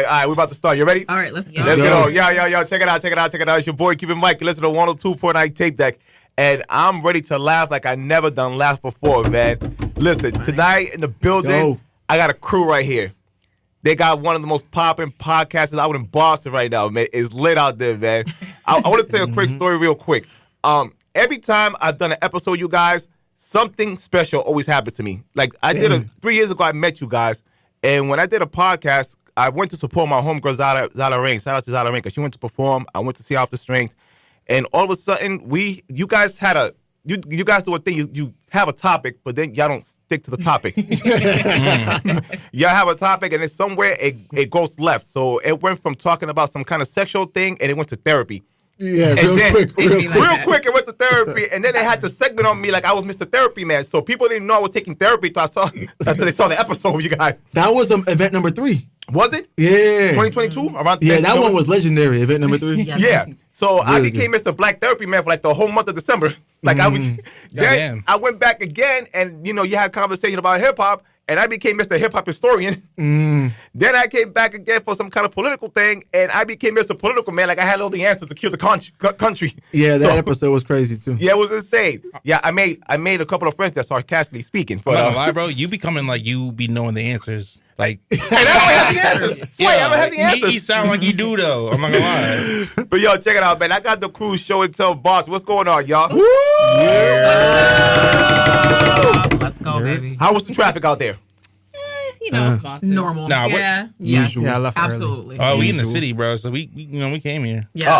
right. We're about to start. You ready? All right, let's go. Let's get on. Yo. Check it out. It's your boy, Cuban Mic. You listen to 102.9 Tape Deck. And I'm ready to laugh like I never done laugh before, man. Listen, tonight in the building, I got a crew right here. They got one of the most popping podcasters out in Boston right now, man. It's lit out there, man. I want to tell you a quick story real quick. Every time I've done an episode, you guys, something special always happens to me. Like I did 3 years ago, I met you guys. And when I did a podcast, I went to support my homegirl, Zala Rain. Shout out to Zala Rain, because she went to perform. I went to see Off the Strength. And all of a sudden, you guys had you guys do a thing. You have a topic, but then y'all don't stick to the topic. Y'all have a topic, and then somewhere it goes left. So it went from talking about some kind of sexual thing, and it went to therapy. Yeah, and real then, quick, it went to therapy, and then they had the segment on me like I was Mr. Therapy Man. So people didn't know I was taking therapy until they saw the episode with you guys. That was event number 3. Was it? Yeah. 2022? Around that one was legendary, event number 3. Yeah. So I became Mr. Black Therapy Man for like the whole month of December. Like I went back again, and you had conversation about hip hop, and I became Mr. Hip Hop Historian. Then I came back again for some kind of political thing, and I became Mr. Political Man. Like I had all the answers to kill the country. Yeah, that episode was crazy too. Yeah, it was insane. Yeah, I made a couple of friends that sarcastically speaking. But I'm not gonna lie, bro. You becoming like you be knowing the answers. Like, and I don't have the answers. I don't have the answers. He sound like you do though. I'm not gonna lie. But yo, check it out, man. I got the crew show and tell boss. What's going on, y'all? Woo! Let's go, baby. How was the traffic out there? It's Boston. Normal. Nah, yeah. Usual. Yeah, absolutely. Oh, we in the city, bro. So we came here. Yeah. Oh,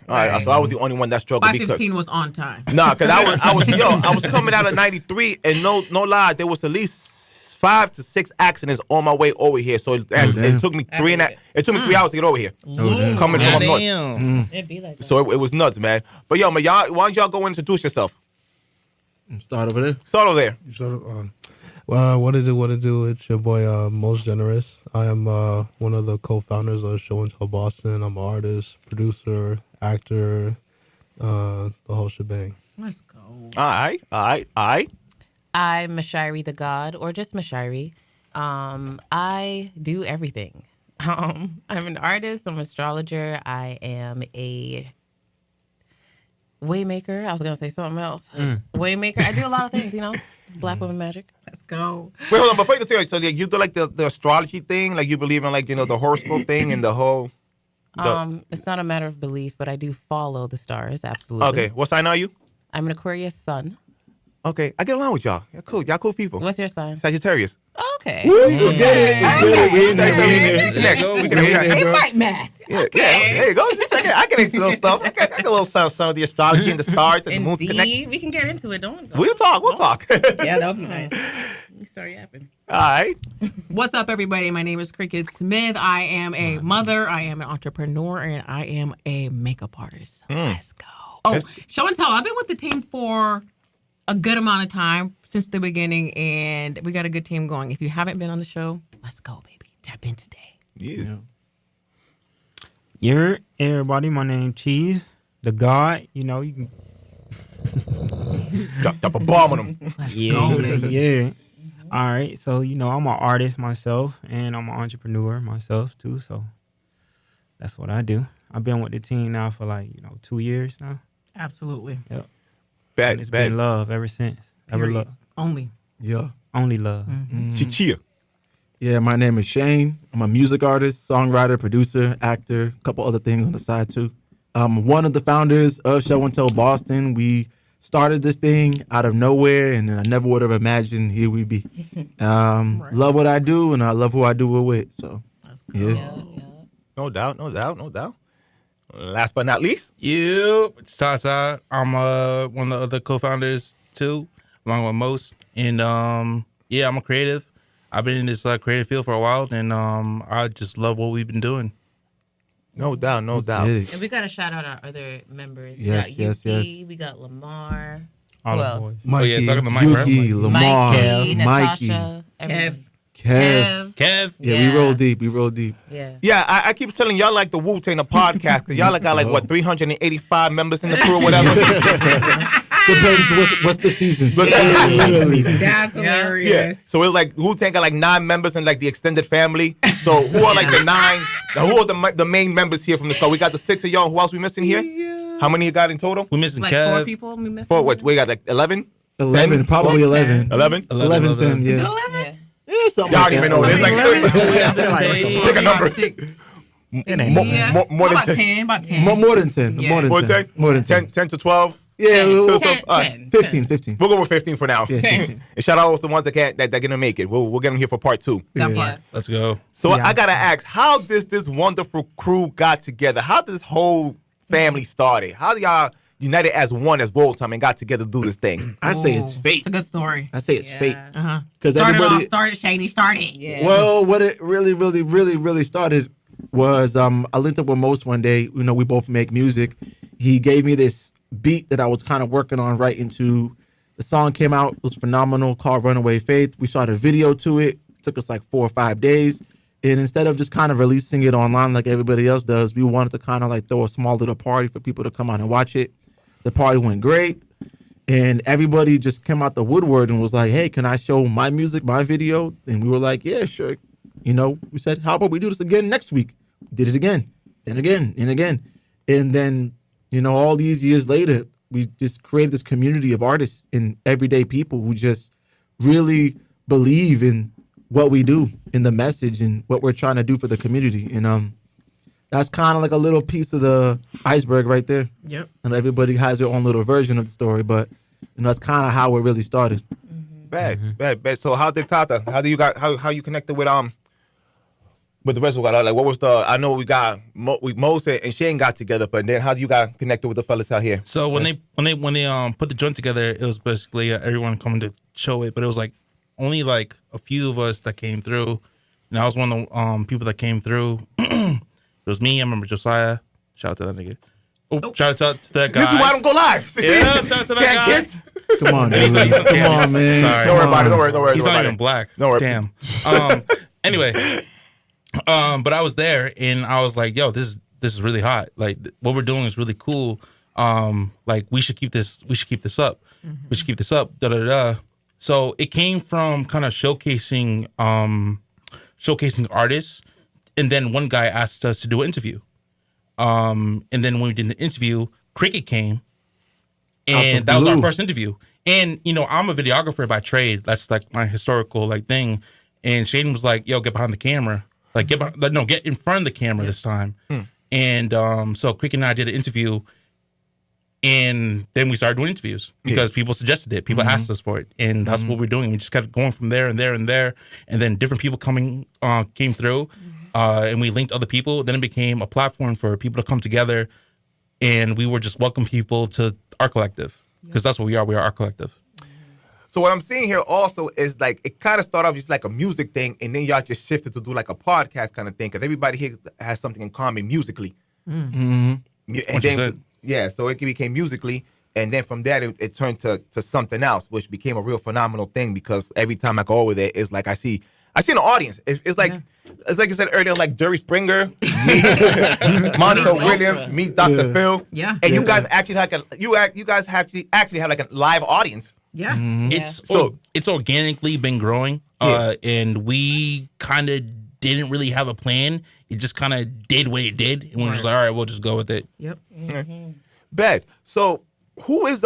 all right. So I was the only one that struggled. 5:15 was on time. Nah, because I was coming out of 93, and no lie, there was at least 5 to 6 accidents on my way over here. So it took me 3 hours to get over here. Coming from up north. It'd be like that. So it was nuts, man. But yo, man, why don't y'all go and introduce yourself? Start over there. Start over there. Well, what it do? It's your boy, Most Generous. I am one of the co-founders of Show and Tell Boston. I'm an artist, producer, actor, the whole shebang. Let's go. All right. I'm Mashiri the God, or just Mashiri. I do everything. I'm an artist. I'm an astrologer. I am a waymaker. I was going to say something else. Waymaker. I do a lot of things, Black woman magic. Let's go. Wait, hold on. Before you continue, so you do like the astrology thing? Like you believe in the horoscope thing and the whole... It's not a matter of belief, but I do follow the stars, absolutely. Okay. What sign are you? I'm an Aquarius sun. Okay. I get along with y'all. Y'all cool. Y'all cool people. What's your sign? Sagittarius. Okay. Let's get it. We in there. They might math. Yeah, there you go. I get into those stuff. I get a little some of the astrology and the stars and the moon's connect. We can get into it. Don't. We'll talk. Yeah, that would be nice. You start yapping. All right. What's up, everybody? My name is Cricket Smith. I am a mother. I am an entrepreneur, and I am a makeup artist. Let's go. Oh, Show and Tell. I've been with the team for a good amount of time since the beginning, and we got a good team going. If you haven't been on the show, let's go, baby. Tap in today. Yeah. Yeah, everybody. My name Cheese, the God. You can drop a bomb on them. Let's go, baby. Yeah. All right. So I'm an artist myself, and I'm an entrepreneur myself too. So that's what I do. I've been with the team now for 2 years now. Absolutely. Yep. Bad. It's been love ever since. Ever love. Only. Yeah. Only love. Chia. Yeah, my name is Shane. I'm a music artist, songwriter, producer, actor, a couple other things on the side too. I'm one of the founders of Show and Tell Boston. We started this thing out of nowhere, and I never would have imagined here we be. Love what I do, and I love who I do it with. So, yeah. No doubt. Last but not least. Yep, it's Tata. I'm one of the other co-founders too, along with Most. And I'm a creative. I've been in this creative field for a while, and I just love what we've been doing. No doubt. And we got to shout out our other members. Yes. We got Lamar. All Who the else? boys. Mikey, talking to Mike, right? Yuki, Lamar, Mikey, Mikey, Natasha, Kev. Yeah, we roll deep. Yeah. Yeah, I keep telling y'all like the Wu-Tang the podcast because y'all got 385 members in the crew or whatever. Depends what's the season. That's hilarious. Yeah. So it's like Wu-Tang got like 9 members and like the extended family. So who are like the 9? Who are the main members here from the squad? We got the 6 of y'all. Who else we missing here? Yeah. How many you got in total? We missing Like Kev. 4 people. We missing. 4. What? We got like 11. 11, 10? probably 11. 11. 11, 10, yeah. 11? Yeah, something Y'all like don't even that. know. There's like pick a number. Yeah. More than about 10. 10. About 10. More than 10. Yeah. More than 10. More than 10. 10 to 12. Yeah, we'll, 10, all right. 10. 15, 15. We'll go with 15 for now. Yeah, 15. And shout out to the ones that they're gonna make it. We'll get them here for part 2. That Yeah. part. Let's go. So Yeah. I gotta ask, how does this wonderful crew got together? How did this whole family started? How do y'all united as one as Voltime and got together to do this thing? I say it's Ooh, fate. It's a good story. I say it's fate. Uh-huh. Because Started Shady. Started. Yeah. Well, what it really started was I linked up with Most one day. You know, we both make music. He gave me this beat that I was kind of working on writing to. The song came out, it was phenomenal, called Runaway Faith. We shot a video to it. Took us like 4 or 5 days. And instead of just kind of releasing it online like everybody else does, we wanted to kind of like throw a small little party for people to come out and watch it. The party went great. And everybody just came out the woodwork and was like, hey, can I show my music, my video? And we were like, yeah, sure. You know, we said, how about we do this again next week? Did it again, and again, and again. And then, you know, all these years later, we just created this community of artists and everyday people who just really believe in what we do, in the message and what we're trying to do for the community. And that's kind of like a little piece of the iceberg right there. Yep. And everybody has their own little version of the story, but you know, that's kind of how it really started. Bad. So how did Tata? How do you got? How you connected with the rest of us? Like, what was the? I know we got Mose and Shane got together, but then how do you got connected with the fellas out here? So when they put the joint together, it was basically everyone coming to show it, but it was like only like a few of us that came through. And I was one of the people that came through. It was me. I remember Josiah. Shout out to that nigga. Oh, shout out to that guy. This is why I don't go live. Yeah, shout out to that guy. Kids? Come on, dude. He's not- Come on, man. Sorry. Don't worry about it. Don't worry. He's don't worry not about even it. black. Don't worry. Damn. Anyway, but I was there and I was like, yo, this is really hot. Like what we're doing is really cool. Like we should keep this up. We should keep this up. Da da da. So it came from kind of showcasing artists, and then one guy asked us to do an interview. And then when we did an interview, Cricket came, and that was our first interview. And you know, I'm a videographer by trade. That's like my historical like thing. And Shaden was like, "Yo, get behind the camera. Like get in front of the camera this time." And so Cricket and I did an interview. And then we started doing interviews because people suggested it. People asked us for it. And that's what we're doing. We just kept going from there and there and there. And then different people came through and we linked other people. Then it became a platform for people to come together. And we were just welcome people to our collective because that's what we are. We are our collective. So what I'm seeing here also is like it kind of started off just like a music thing, and then y'all just shifted to do like a podcast kind of thing because everybody here has something in common musically. And then, yeah, so it became musically, and then from that it turned to something else, which became a real phenomenal thing because every time I go over there, it's like I see an audience. It's like it's like you said earlier, like Jerry Springer meets Monica Williams meets Dr. Phil. Yeah. And you guys actually you guys actually have like a live audience. Yeah. It's organically been growing, and we kind of didn't really have a plan. It just kind of did what it did, and we're just like, all right, we'll just go with it. Yep. Bad. So who is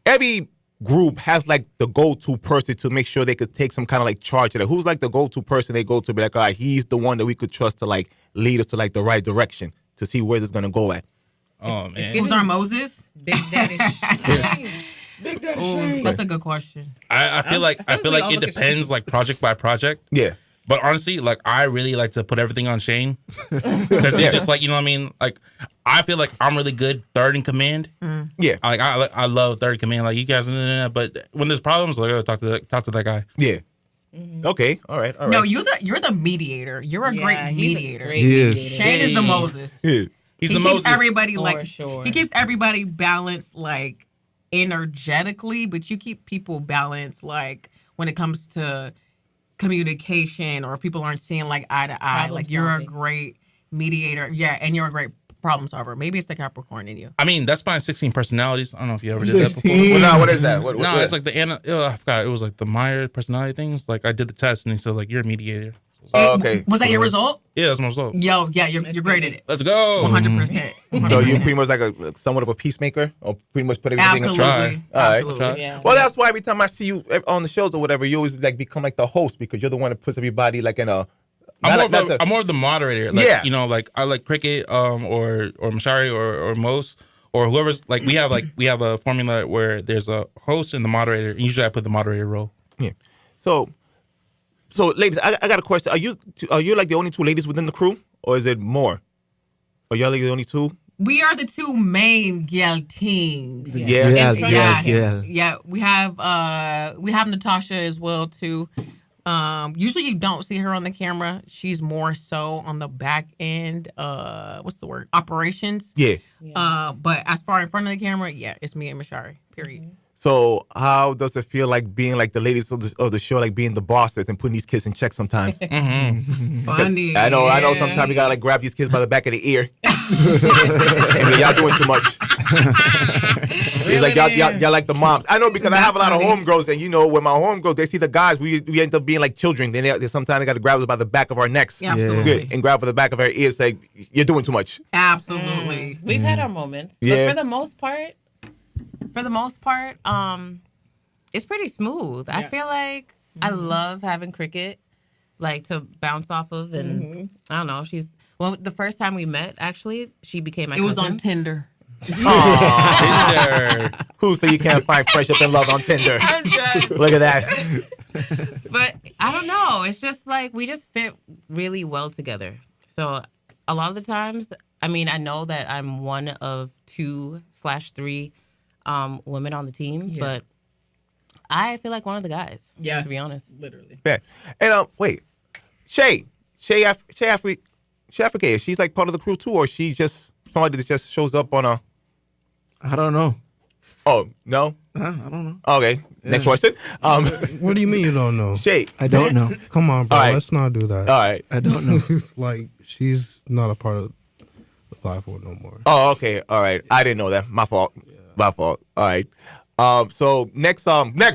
every group has like the go-to person to make sure they could take some kind of like charge of it. Who's like the go-to person they go to be like, all right, he's the one that we could trust to like lead us to like the right direction to see where this is gonna go at. Oh man, Who's our Moses? Big Daddy. Ooh, that's a good question. I feel like we all it look at depends like project by project. Yeah. But honestly, like I really like to put everything on Shane because he's just like, you know what I mean. Like I feel like I'm really good third in command. Yeah. I love third in command. Like you guys, but when there's problems, like talk to that guy. Yeah. Okay. All right. No, you're the mediator. You're a great mediator. He is. Shane is the Moses. Yeah. He's He the keeps Moses. everybody For like sure. he keeps everybody balanced like energetically, but you keep people balanced like when it comes to communication or if people aren't seeing like eye to eye. Problem Like you're a solving. great mediator. Yeah, and you're a great problem solver. Maybe it's the Capricorn in you. I mean, that's my 16 personalities. I don't know if you ever did that before. 16. Well, no, what is that? What It's like I forgot. It was like the Meyer personality things. Like I did the test and he said like you're a mediator. Oh, okay. Was that your result? Yeah, that's my result. Yo, yeah, you're great at it. Let's go. 100%. So you pretty much like somewhat of a peacemaker, or pretty much put everything in Absolutely. try. All right. Absolutely. Yeah. Well, that's why every time I see you on the shows or whatever, you always like become like the host because you're the one that puts everybody like in a. I'm more of the moderator. Like, Yeah. You know, like I like Cricket, or Mashari or Mos or whoever's like we have a formula where there's a host and the moderator. And usually I put the moderator role. Yeah. So ladies, I got a question. Are you like the only two ladies within the crew, or is it more? Are y'all like the only two? We are the two main girl teams. Yeah. Yeah. We have Natasha as well too. Usually you don't see her on the camera. She's more so on the back end. What's the word? Operations. Yeah. But as far in front of the camera, yeah, it's me and Mashari. Period. So how does it feel like being like the ladies of the show, like being the bosses and putting these kids in check sometimes? Funny. I know. Sometimes you gotta like grab these kids by the back of the ear. And y'all doing too much. It's like y'all like the moms. I know because I have a lot of homegirls, and you know, when my homegirls they see the guys, we end up being like children. Then they sometimes they got to grab us by the back of our necks, Yeah, absolutely. and grab by the back of our ears, like you're doing too much. Absolutely. We've had our moments. Yeah. But for the most part, it's pretty smooth. I feel like I love having Cricket, like to bounce off of, and I don't know. The first time we met, actually, she became my cousin. It was on Tinder. Tinder. Who so you can't find friendship and love on Tinder? I'm done. Look at that. But I don't know. It's just like we just fit really well together. So a lot of the times, I mean, I know that I'm one of 2/3 women on the team, but I feel like one of the guys. Yeah, to be honest, literally. Yeah. And wait, Shay Africa. She's like part of the crew too, or she's just somebody that just shows up on a. I don't know. Oh no. I don't know. Okay. Next question. What do you mean you don't know? Shay. I don't know. Come on, bro. All right. Let's not do that. All right. I don't know. It's like she's not a part of the platform no more. Oh, okay. All right. I didn't know that. My fault. Yeah. My fault. All right. So next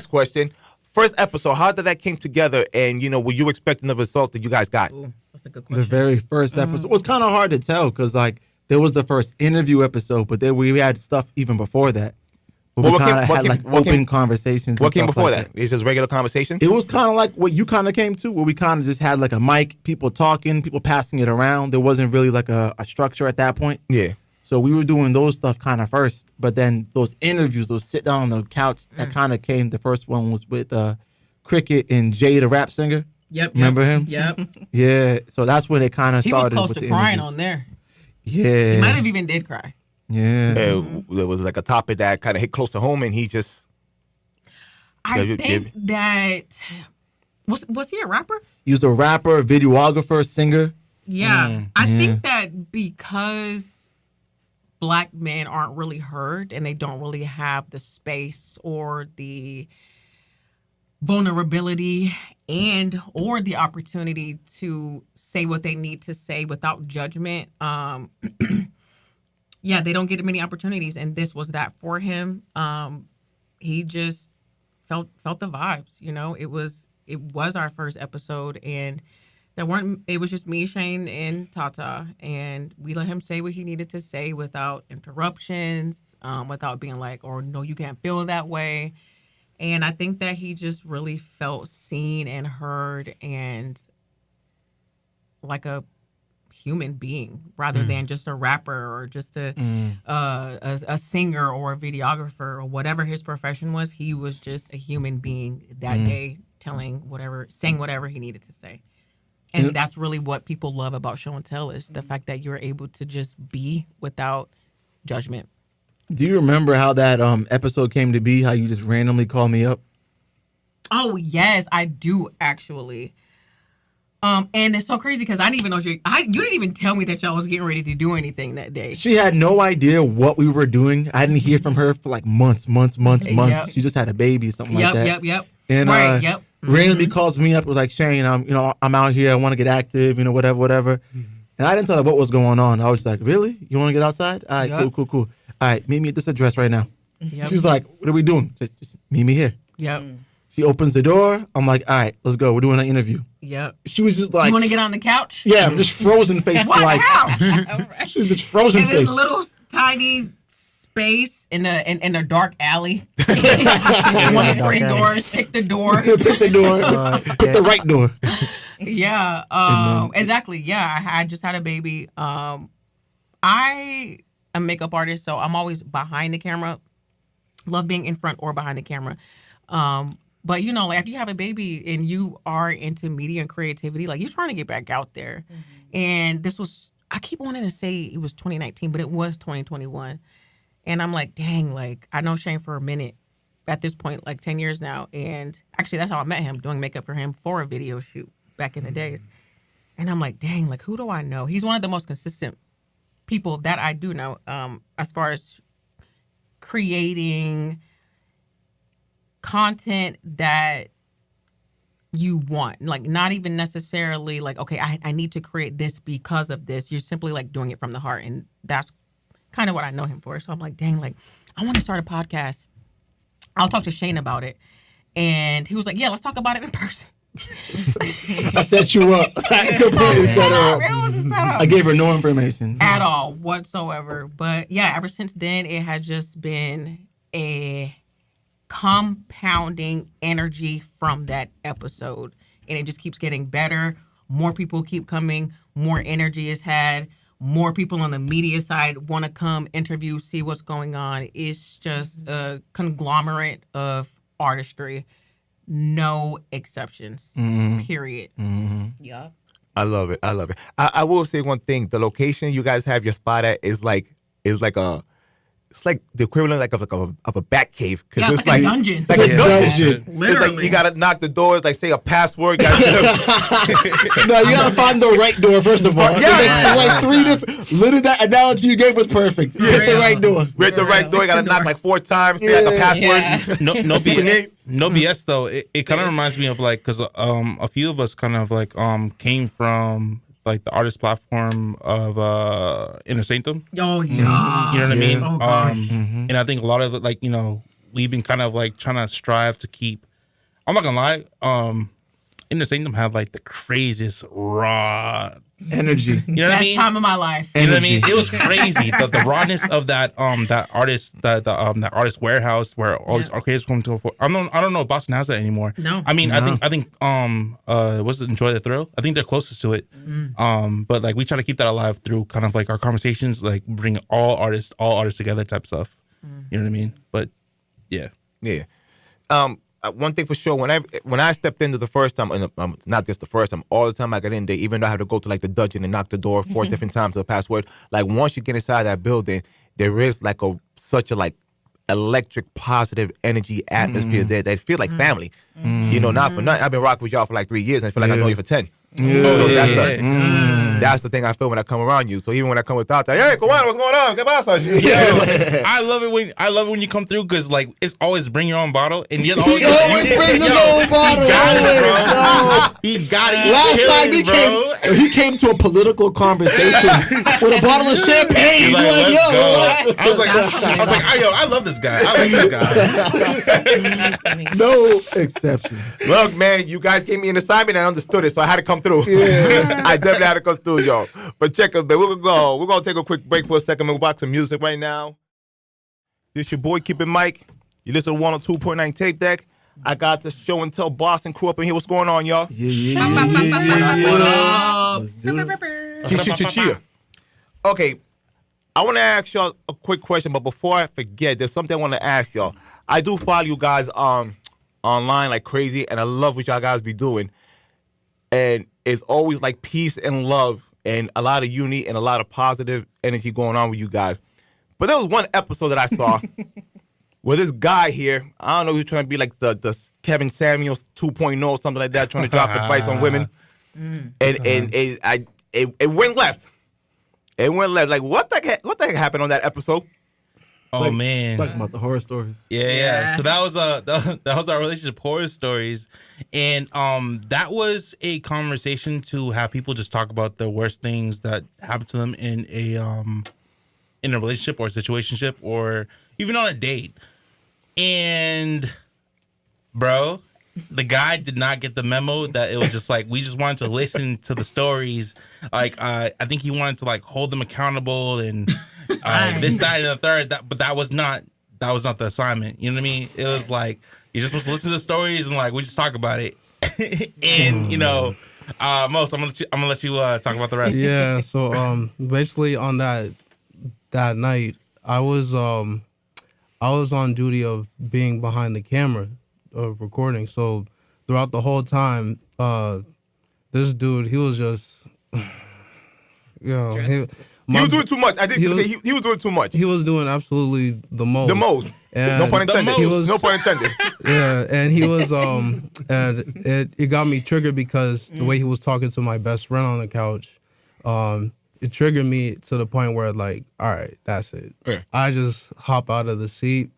question. First episode, how did that came together? And were you expecting the results that you guys got? Ooh, that's a good The question. very first episode. It was kind of hard to tell because like there was the first interview episode, but then we had stuff even before that. But we kind of had like open conversations. What came before like that? It's just regular conversation? It was kind of like what you kind of came to, where we kind of just had like a mic, people talking, people passing it around. There wasn't really like a structure at that point. Yeah. So we were doing those stuff kind of first, but then those interviews, those sit down on the couch, that kind of came. The first one was with Cricket and Jay, the rap singer. Yep. Remember him? Yep. Yeah. So that's when it kind of He was started. close with to the crying interviews. on there. Yeah. He might have even did cry. Yeah. There was like a topic that kind of hit close to home, and he just. I think that was he a rapper? He was a rapper, videographer, singer. Yeah. I think that because Black men aren't really heard and they don't really have the space or the vulnerability and or the opportunity to say what they need to say without judgment. Yeah, they don't get many opportunities, and this was that for him. He just felt the vibes, It was our first episode, and it was just me, Shane, and Tata, and we let him say what he needed to say without interruptions, without being like, "Oh no, you can't feel that way." And I think that he just really felt seen and heard, and like a human being rather than just a rapper or just a singer or a videographer or whatever his profession was. He was just a human being that day, saying whatever he needed to say. And that's really what people love about show and tell, is the fact that you're able to just be without judgment. Do you remember how that episode came to be? How you just randomly called me up? Oh yes, I do actually. And it's so crazy because I didn't even know you didn't even tell me that y'all was getting ready to do anything that day. She had no idea what we were doing. I didn't hear from her for like months. Yep. She just had a baby, something like that. Yep. And Right. randomly calls me up. Was like, Shane, I'm out here. I want to get active. Whatever. And I didn't tell her what was going on. I was just like, really? You want to get outside? All right, Yep. cool. All right, meet me at this address right now. Yep. She's like, what are we doing? Just meet me here. Yep. She opens the door. I'm like, all right, let's go. We're doing an interview. Yep. She was just like, You want to get on the couch? yeah, just frozen face. What Like, couch? she was just frozen In face. this little tiny space in a dark alley. One of three doors. Pick the door. Pick the door. Pick the right door. Yeah. Exactly. Yeah. I just had a baby. I am a makeup artist, so I'm always behind the camera. Love being in front or behind the camera. But you know, like after you have a baby and you are into media and creativity, like you're trying to get back out there. And this was, I keep wanting to say it was 2019, but it was 2021. And I'm like, dang, like I know Shane for a minute at this point, like 10 years now. And actually that's how I met him, doing makeup for him for a video shoot back in the days. And I'm like, dang, like who do I know? He's one of the most consistent people that I do know, as far as creating content that you want, like not even necessarily like, okay, I need to create this because of this. You're simply like doing it from the heart, and that's kind of what I know him for. So I'm like, dang, like I want to start a podcast. I'll talk to Shane about it, and he was like, yeah, let's talk about it in person. I set you up. I completely set her up. It was a setup. I gave her no information At all whatsoever. But yeah, ever since then, it has just been a compounding energy from that episode. And it just keeps getting better. More people keep coming. More energy is had. More people on the media side want to come interview, see what's going on. It's just a conglomerate of artistry. No exceptions. Period. Yeah. I love it. I will say one thing. The location you guys have your spot at is like it's like the equivalent like of a bat cave, because Yeah, it's it's like a dungeon. Like a dungeon. Dungeon. It's Literally. like you gotta knock the doors, like say a password. No, you gotta find the right door first of all. Yeah. It's like three different. Literally, that analogy you gave was perfect. Hit the right door. We're at the right door. You gotta knock like 4 times. Say like a password. No Secret name. BS. No BS though. It kind of reminds me of like, because a few of us kind of like came from like the artist platform of Inner Sanctum. Oh, yeah. You know what I mean? Oh, gosh. And I think a lot of it, like, you know, we've been kind of like trying to strive to keep. I'm not gonna lie. Inner Sanctum had like the craziest raw Energy. You know what I Best mean? time of my life. You know what I mean? It was crazy. The rawness of that artist that artist warehouse where all these arcades come to. I don't know if Boston has that anymore. No. I mean, I think what's it, Enjoy the Thrill? I think they're closest to it. But like we try to keep that alive through kind of like our conversations, like bring all artists together type stuff. You know what I mean? But yeah. One thing for sure, when I stepped into the first time, and it's not just the first time, all the time I got in there, even though I had to go to like the dungeon and knock the door 4 different times to the password, like once you get inside that building, there is like such a like electric, positive energy atmosphere there that feel like family. You know, not for nothing. I've been rocking with y'all for like 3 years, and I feel like I know you for 10. So that's the thing I feel when I come around you. So even when I come without that, hey, Kawana, what's going on? ¿Qué pasa? I love it when you come through, because like it's always bring your own bottle, and He always brings his own bottle. He got it. Last time he came to a political conversation with a bottle of champagne. He's like, Like, let's yo, go. I was like, I love this guy. I like this guy. no exceptions. Look, man, you guys gave me an assignment and I understood it, so I had to come through. I definitely had to come through, y'all. But check us, man. We're gonna take a quick break for a second. We'll watch some music right now. This your boy Cuban Mic. You listen to 102.9 Tape Deck. I got the Show and Tell Boston crew up in here. What's going on, y'all? Let's do it. Cheer. Okay, I want to ask y'all a quick question, but before I forget, there's something I want to ask y'all. I do follow you guys online like crazy, and I love what y'all guys be doing. And it's always like peace and love and a lot of unity and a lot of positive energy going on with you guys. But there was one episode that I saw where this guy here, I don't know, he was trying to be like the Kevin Samuels 2.0 or something like that, trying to drop the price on women. And it went left. It went left. Like, what the heck happened on that episode? Oh man, Talking about the horror stories. Yeah. So that was our relationship horror stories, and that was a conversation to have people just talk about the worst things that happened to them in a relationship or situationship or even on a date. And bro, the guy did not get the memo that it was just like we just wanted to listen to the stories. Like I think he wanted to like hold them accountable and this, that, and the third. But that was not the assignment. You know what I mean? It was like you're just supposed to listen to the stories and like we just talk about it. And Most, I'm gonna let you talk about the rest. Yeah. So basically on that night, I was on duty of being behind the camera of recording. So throughout the whole time, this dude, he was just, he was doing too much. I think he was doing too much. He was doing absolutely the most. The most. And no pun intended. No pun intended. Yeah, and he was and it got me triggered because the way he was talking to my best friend on the couch, it triggered me to the point where like, all right, that's it. Yeah. I just hop out of the seat.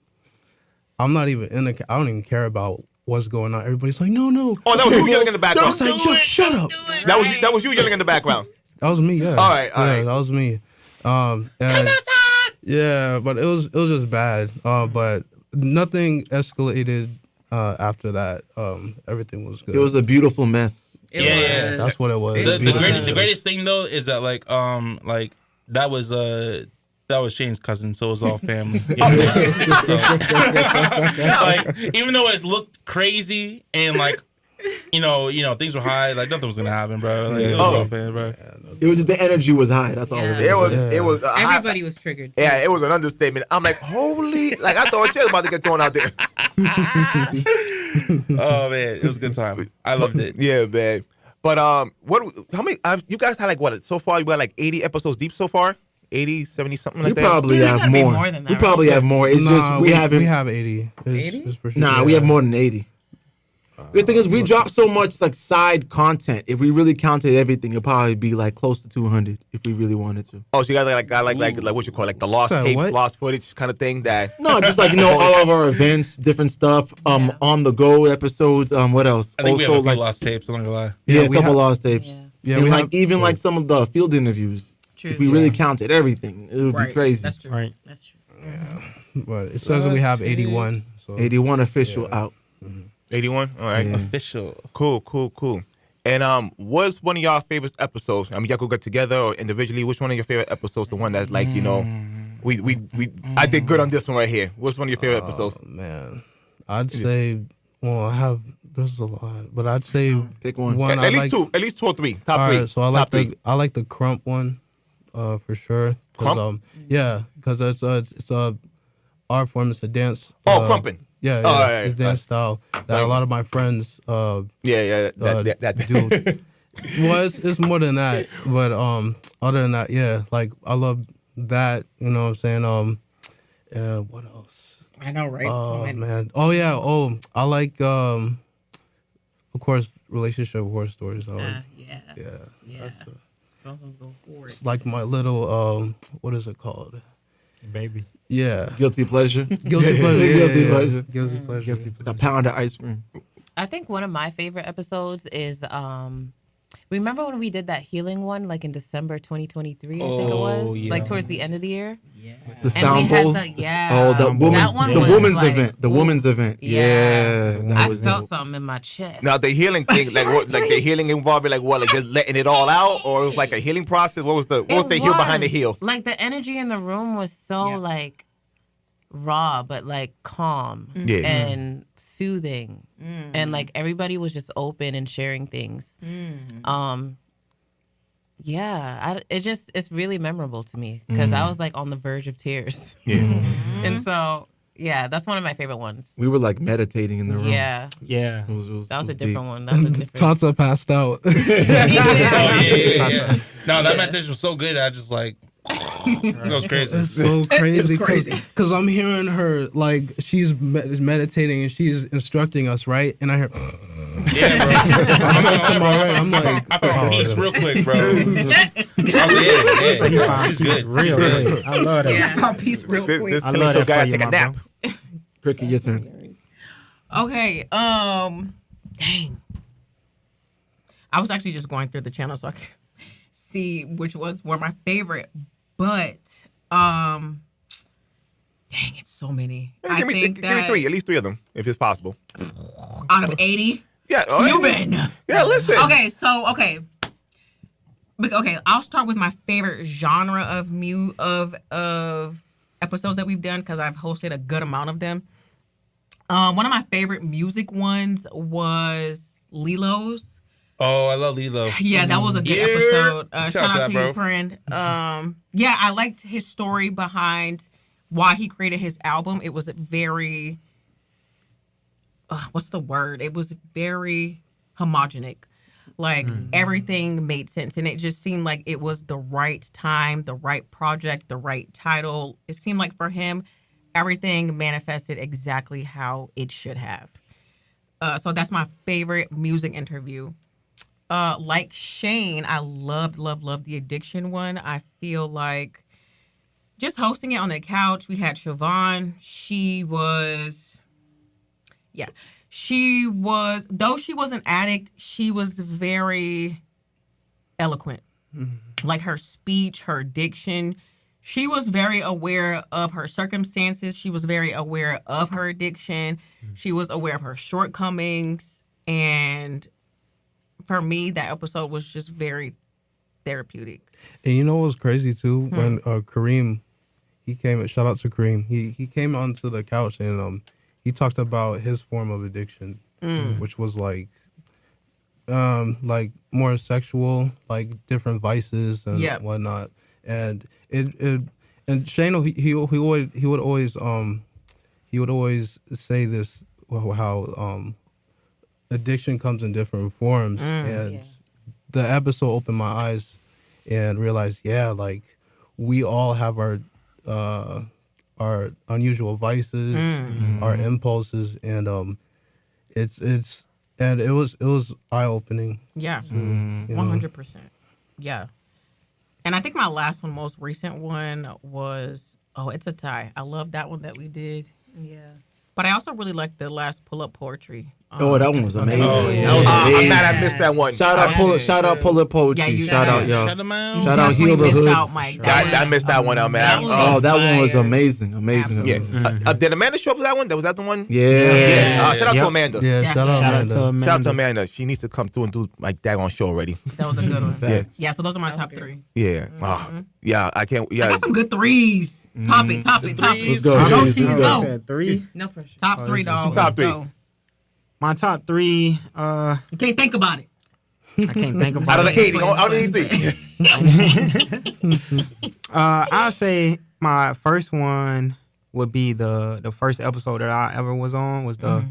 I'm not even I don't even care about what's going on. Everybody's like, no. Oh, that was you yelling in the background. I was like, shut up. That was you yelling in the background. That was me. Yeah. All right. That was me. And, yeah, but it was just bad. But nothing escalated after that. Everything was good. It was a beautiful mess. Yeah. That's what it was. The greatest thing though is that like that was Shane's cousin, so it was all family. You know what I mean? Like even though it looked crazy and like you know things were high, like nothing was gonna happen, bro. Like, it was all family, bro. It was just the energy was high. That's all it is. It was. Everybody was triggered. Too. Yeah, it was an understatement. I'm like, holy! Like I thought she was about to get thrown out there. Oh man, it was a good time. I loved it. Yeah, man. But how many? You guys had like what? So far, you got like 80 episodes deep so far. 80, 70, something like that. We probably have gotta be more. more than that, We probably have more. It's just we haven't. We have 80. 80? For sure. Nah, we have more than 80. The thing is, we drop so much like side content. If we really counted everything, it'd probably be like close to 200 if we really wanted to. Oh, so you guys got like what you call like the lost tapes, what? lost footage kind of thing. That No, just like all of our events, different stuff. On the go episodes. What else? I think we have a few like lost tapes. I'm not gonna lie. yeah, we a couple have- lost tapes. Yeah, and we like have- even like some of the field interviews. True. If we really counted everything, it would be crazy. That's true. Right. That's true. But it says that we have 81. So 81 official out. 81. All right. Yeah. Official. Cool. And what's one of y'all favorite episodes? I mean, y'all could get together or individually. Which one of your favorite episodes? The one that's like I did good on this one right here. What's one of your favorite episodes? man, I'd say. Well, there's a lot, but I'd say Pick one. At least two or three. Top all three. right, so I like the Crump one, for sure. Crump? Yeah, because it's a art form. It's a dance. Crumping. Yeah, Oh, right, it's dance style that a lot of my friends Yeah. That. do. Well, it's more than that, but other than that, yeah, like I love that. You know what I'm saying? And what else? I know, right? Oh man. Oh yeah. Oh, I like of course relationship horror stories. Yeah. That's, Those ones go forward. it's like my little what is it called? Baby. Yeah. Guilty pleasure. Guilty pleasure. Guilty pleasure. Guilty pleasure. A pound of ice cream. I think one of my favorite episodes is remember when we did that healing one like in December 2023, I think it was? yeah. Like towards the end of the year? Yeah. The And sound we had bowl. the Oh, the woman. That one the was woman's like, event. The ooh. woman's event. Yeah. that I was felt dope. something in my chest. Now the healing thing, like what? Like the healing involving like what? Like just letting it all out, or it was like a healing process. What was the heal behind the heal? Like the energy in the room was so like raw, but like calm Yeah. and soothing, and like everybody was just open and sharing things. It's really memorable to me because I was like on the verge of tears. Yeah. And so that's one of my favorite ones. We were like meditating in the room. Yeah, Yeah. It was that was a deep. different one. That was a different. Tanta passed out. Oh yeah. No, that meditation was so good. I just like it was crazy. It's so crazy crazy. because I'm hearing her like she's meditating and she's instructing us, right? And I hear Yeah, bro. I'm like, I found peace real quick, bro. Yeah. She's good. Real good. I love that. Yeah, our piece real quick. This I silly love so that guy for you, take a my nap. bro. Cricket, your turn. Okay. Dang. I was actually just going through the channel so I could see which ones were my favorite, but dang, it's so many. Give me 3, at least 3 of them, if it's possible. Out of 80. Yeah, Cuban. Yeah, listen. Okay, so okay, I'll start with my favorite genre of episodes that we've done because I've hosted a good amount of them. One of my favorite music ones was Lilo's. Oh, I love Lilo. Yeah, that was a good episode. Shout out to bro. you, friend. Yeah, I liked his story behind why he created his album. It was very, what's the word? It was very homogenic. Like everything made sense, and it just seemed like it was the right time, the right project, the right title. It seemed like for him, everything manifested exactly how it should have. So that's my favorite music interview. Like Shane, I loved the addiction one. I feel like just hosting it on the couch, we had Siobhan. Though she was an addict, she was very eloquent. Like her speech, her diction. She was very aware of her circumstances. She was very aware of her addiction. She was aware of her shortcomings. And for me, that episode was just very therapeutic. And you know what was crazy too? When Kareem, he came. Shout out to Kareem. He came onto the couch and he talked about his form of addiction, which was like more sexual, like different vices and whatnot. And and Shane, he would always say this, how addiction comes in different forms, and the episode opened my eyes and realized, like we all have our unusual vices, our impulses, and it was eye opening. Yeah, 100%. Yeah, and I think my last one, most recent one, was it's a tie. I love that one that we did. Yeah. But I also really liked the last pull-up poetry. That one was amazing. That was amazing. I'm mad I missed that one. Shout out pull up poetry. Yeah, shout out, y'all. Shut them out. Shout out Heal the missed Hood. out, Mike. I missed that one out, man. That one was amazing. Yeah. Did Amanda show up for that one? Was that the one? Yeah. Shout out to Amanda. Yeah, shout out Amanda. Shout out to Amanda. She needs to come through and do like daggone show already. That was a good one. Yeah. So those are my top 3. Yeah. Yeah. I can't. Yeah. I got some good 3s. Top it. Let's go. Go, Chiefs, go. 3. No pressure. Top 3, dog. Top 3. Go. My top 3. You can't think about it. I can't think about Out of it. the 80, out of anything. I'll say my first one would be the first episode that I ever was on was the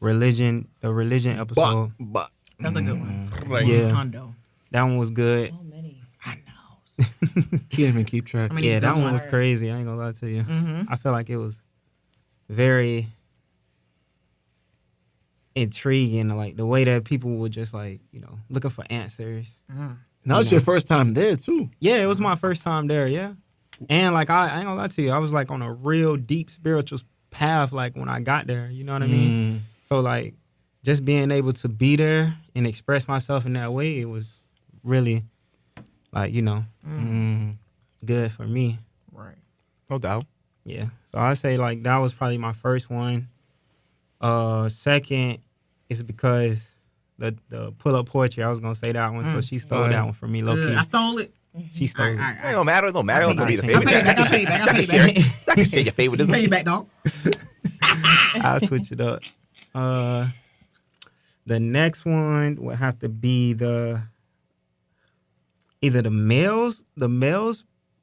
religion episode. But That's a good one. Yeah, Hondo. that one was good. So many. I know. Can't even keep track. I mean, Yeah, good that one was ones. crazy. I ain't gonna lie to you. I feel like it was very intriguing, like the way that people were just like, looking for answers. Now it's your first time there too. Yeah, it was my first time there, yeah. And like I ain't gonna lie to you, I was like on a real deep spiritual path like when I got there, you know what I mean? So like just being able to be there and express myself in that way, it was really like, good for me. Right. no doubt. Yeah. So I say like that was probably my first one. Second is because the pull up poetry. I was gonna say that one, so she stole that one from me, low key. I stole it. She stole it. It don't matter. It don't matter. It's gonna be the I'll favorite. pay you back. I'll pay you back. I can share your favoritism. Pay you back, dog. I'll switch it up. The next one would have to be either the males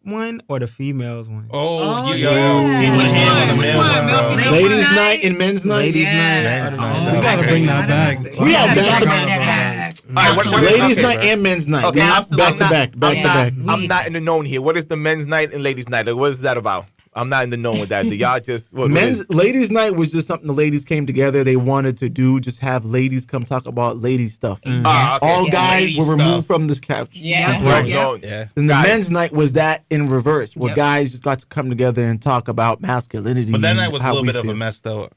one or the females one. Oh, yeah. She's went hand on the male one, bro. Ladies' night and men's night. Ladies' night. Men's night. We gotta bring that back. We have back to Bring back. that back. All right, what is Ladies' okay, night bro. and men's night. Okay, Yeah, absolutely. back to back. Back to back. I'm not in the known here. What is the men's night and ladies' night? Like, what is that about? I'm not in the know with that. Do y'all just ladies' night was just something the ladies came together. They wanted to do, just have ladies come talk about ladies stuff. Okay. All guys Lady were stuff. removed from this couch. Yeah. Yeah. And the men's night was that in reverse, where Yep. guys just got to come together and talk about masculinity. But that and night was a how little we bit of a feel. mess though,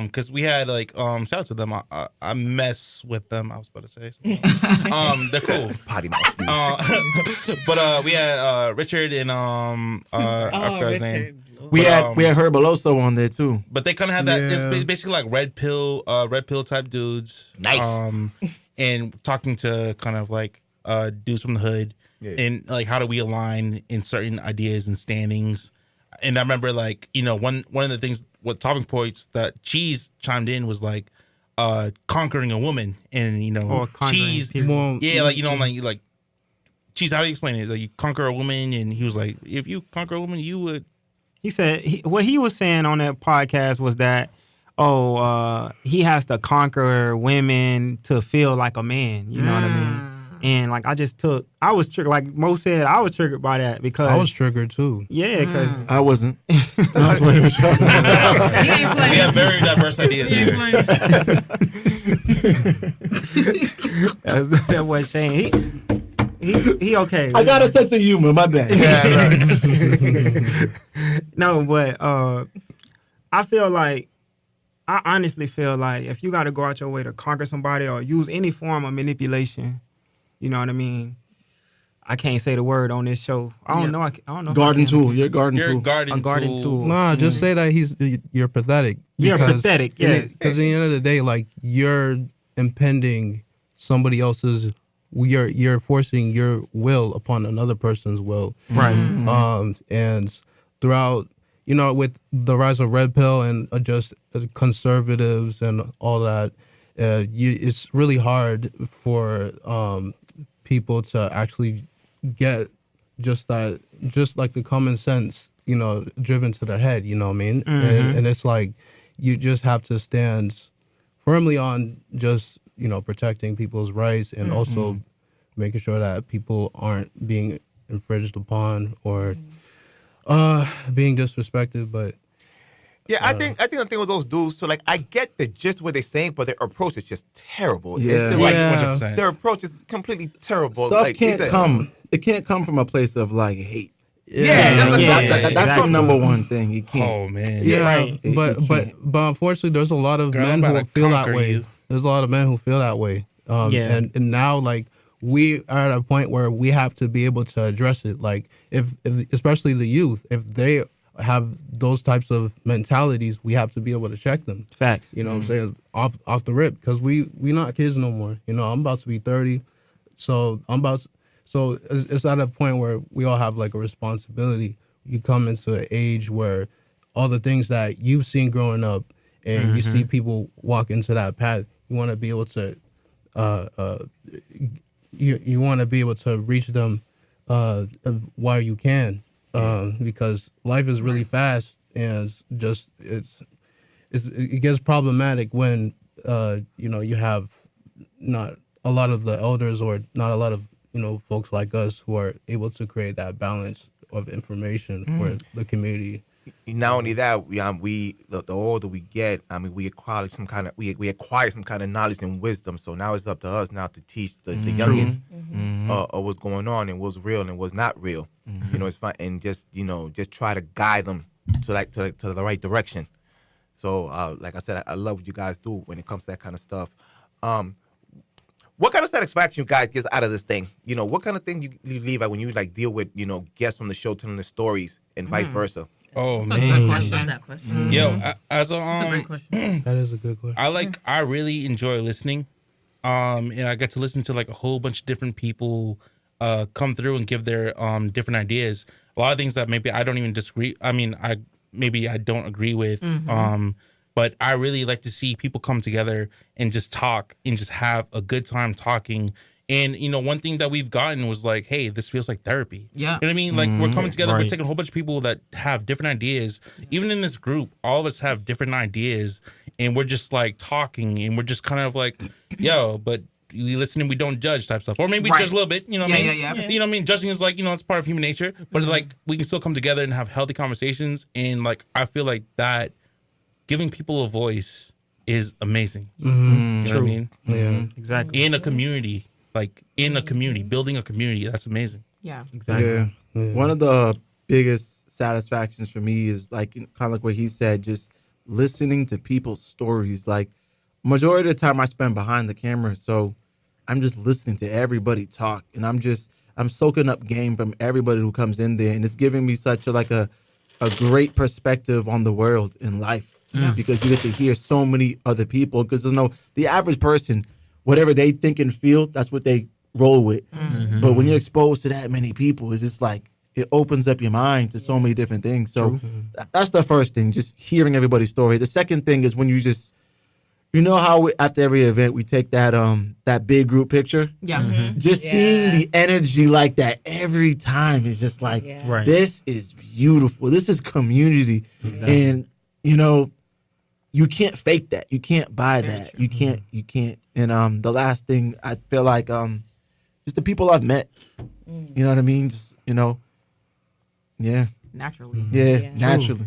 because we had like shout out to them. I mess with them. I was about to say, they're cool. potty mouth? But we had Richard and I forgot his name. We But, had Herbaloso on there too. But they kind of have that. Yeah. It's basically like red pill type dudes. Nice. And talking to kind of like dudes from the hood, and like how do we align in certain ideas and standings. And I remember like one of the things, what topic points that Cheese chimed in was like conquering a woman, and Or conquering Cheese, people. yeah, like like Cheese. How do you explain it? Like you conquer a woman, and he was like, if you conquer a woman, you would. He said what he was saying on that podcast was that, he has to conquer women to feel like a man. You know what I mean? And like I was triggered. Like Mo said, I was triggered by that because I was triggered too. Yeah, because I wasn't. He ain't We playing. have very diverse ideas He ain't here. playing. that was Shane. He okay. I got a sense of humor. My bad. No, but I honestly feel like if you got to go out your way to conquer somebody or use any form of manipulation, you know what I mean? I can't say the word on this show. I don't know. I don't know. if I Garden can. tool. You're a garden You're a tool. garden A garden tool. tool. Nah, just say that you're pathetic. You're pathetic, yes. Because at the end of the day, like you're impending somebody else's. You're forcing your will upon another person's will. Right. And throughout, with the rise of red pill and just conservatives and all that, it's really hard for people to actually get just like the common sense, driven to their head. You know what I mean? And it's like you just have to stand firmly on just protecting people's rights and also making sure that people aren't being infringed upon or being disrespected. But Yeah, I think the thing with those dudes. So like, I get the gist of what they're saying, but their approach is just terrible. Yeah. It's just, like, Yeah. 100%. their approach is completely terrible. Stuff like, can't it's a- come. It can't come from a place of like hate. Yeah, That's exactly. the number one thing. You can't. Oh man. yeah, Right. but unfortunately, there's a lot of Girl, men I'm who about to feel that conquer way. you. There's a lot of men who feel that way. And now like we are at a point where we have to be able to address it. Like if especially the youth, if they have those types of mentalities, we have to be able to check them. Facts. You know what I'm saying? Off the rip, because we not kids no more. I'm about to be 30, so it's at a point where we all have like a responsibility. You come into an age where all the things that you've seen growing up, and you see people walk into that path, you want to be able to, you want to be able to reach them while you can, because life is really fast, and it gets problematic when you have not a lot of the elders or not a lot of folks like us who are able to create that balance of information for the community. Not only that, the older we get, we acquire some kind of knowledge and wisdom. So now it's up to us now to teach the youngins of what's going on and what's real and what's not real. It's fine, and just try to guide them to the right direction. So like I said, I love what you guys do when it comes to that kind of stuff. What kind of satisfaction you guys get out of this thing? What kind of thing you leave out when you like deal with guests from the show telling the stories and vice versa? Oh That's a good man. question. That question. Yo, as That's a great question. That is a good question. I really enjoy listening. And I get to listen to like a whole bunch of different people come through and give their different ideas. A lot of things that maybe I don't even disagree. I don't agree with. But I really like to see people come together and just talk and just have a good time talking. And, one thing that we've gotten was like, hey, this feels like therapy. Yeah. You know what I mean? Like, we're coming together, we're Right. taking a whole bunch of people that have different ideas. Even in this group, all of us have different ideas. And we're just like talking and we're just kind of like, yo, but we listen and we don't judge type stuff, or maybe Right. judge a little bit. You know what I mean? Yeah. You know what I mean? Judging is like, it's part of human nature, but like we can still come together and have healthy conversations. And like I feel like that giving people a voice is amazing. You know what I mean? Yeah, exactly. In a community, building a community, that's amazing. Yeah. Exactly. Yeah. One of the biggest satisfactions for me is like kind of like what he said, just listening to people's stories. Like majority of the time I spend behind the camera, so I'm just listening to everybody talk, and I'm soaking up game from everybody who comes in there, and it's giving me such a great perspective on the world and life. Because you get to hear so many other people, because the average person, whatever they think and feel, that's what they roll with. But when you're exposed to that many people, it's just like it opens up your mind to so many different things. So that's the first thing, just hearing everybody's stories. The second thing is when you just, how after every event we take that big group picture. Yeah. Just seeing the energy like that every time is just like, this is beautiful. This is community. And, you can't fake that. You can't buy that. You can't. And the last thing, I feel like just the people I've met. You know what I mean? Just, yeah. Naturally. Yeah, naturally.